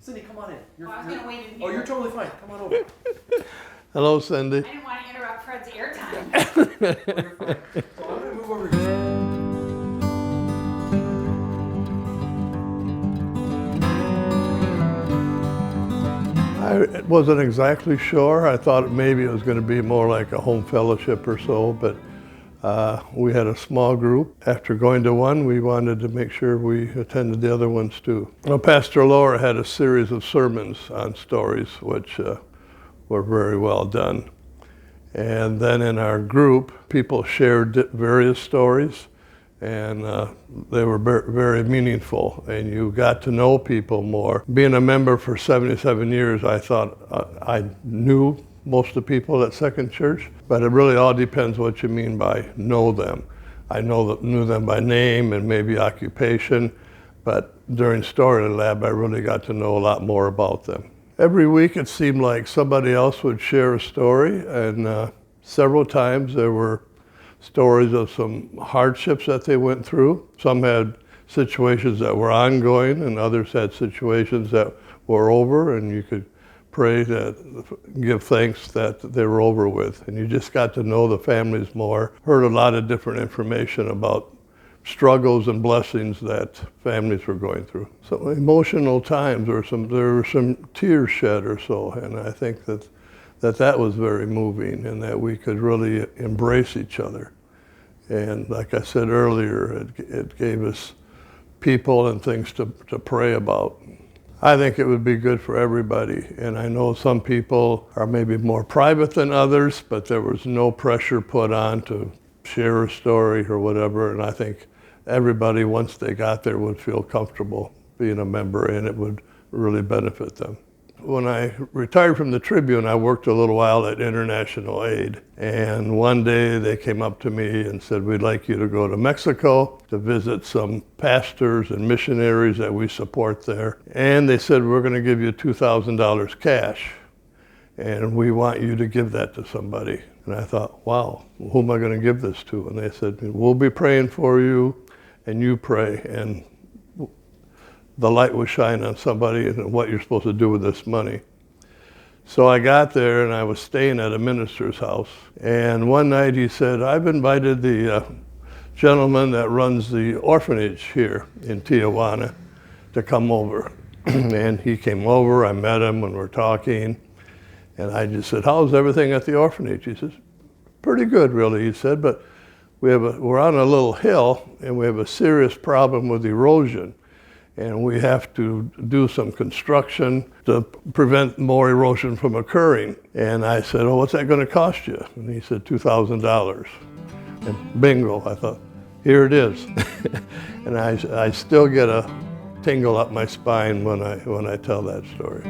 Cindy, come on in. Well, I was going to wait in here. Oh, you're totally fine. Come on over. Hello, Cindy. I didn't want to interrupt Fred's airtime. Oh, you're fine. So I'm going to move over here. I wasn't exactly sure. I thought maybe it was going to be more like a home fellowship or so, but we had a small group. After going to one, we wanted to make sure we attended the other ones too. Well, Pastor Laura had a series of sermons on stories, which were very well done. And then in our group, people shared various stories, and they were very meaningful, and you got to know people more. Being a member for 77 years, I thought I knew most of the people at Second Church, but it really all depends what you mean by know them. I knew them by name and maybe occupation, but during StoryLab, I really got to know a lot more about them. Every week it seemed like somebody else would share a story, and several times there were stories of some hardships that they went through. Some had situations that were ongoing, and others had situations that were over, and you could pray that, give thanks that they were over with. And you just got to know the families more, heard a lot of different information about struggles and blessings that families were going through. So emotional times, there were some tears shed or so, and I think that was very moving, and that we could really embrace each other. And like I said earlier, it gave us people and things to pray about. I think it would be good for everybody, and I know some people are maybe more private than others, but there was no pressure put on to share a story or whatever, and I think everybody, once they got there, would feel comfortable being a member, and it would really benefit them. When I retired from the Tribune, I worked a little while at International Aid, and one day they came up to me and said, "We'd like you to go to Mexico to visit some pastors and missionaries that we support there." And they said, "We're going to give you $2,000 cash, and we want you to give that to somebody." And I thought, wow, who am I going to give this to? And they said, "We'll be praying for you, and you pray." And the light was shining on somebody and what you're supposed to do with this money. So I got there, and I was staying at a minister's house. And one night he said, "I've invited the gentleman that runs the orphanage here in Tijuana to come over." And he came over, I met him when we're talking. And I just said, "How's everything at the orphanage?" He says, "Pretty good, really," he said, "but we're on a little hill, and we have a serious problem with erosion. And we have to do some construction to prevent more erosion from occurring." And I said, "Oh, what's that going to cost you?" And he said, $2,000. And bingo, I thought, here it is. And I still get a tingle up my spine when I tell that story.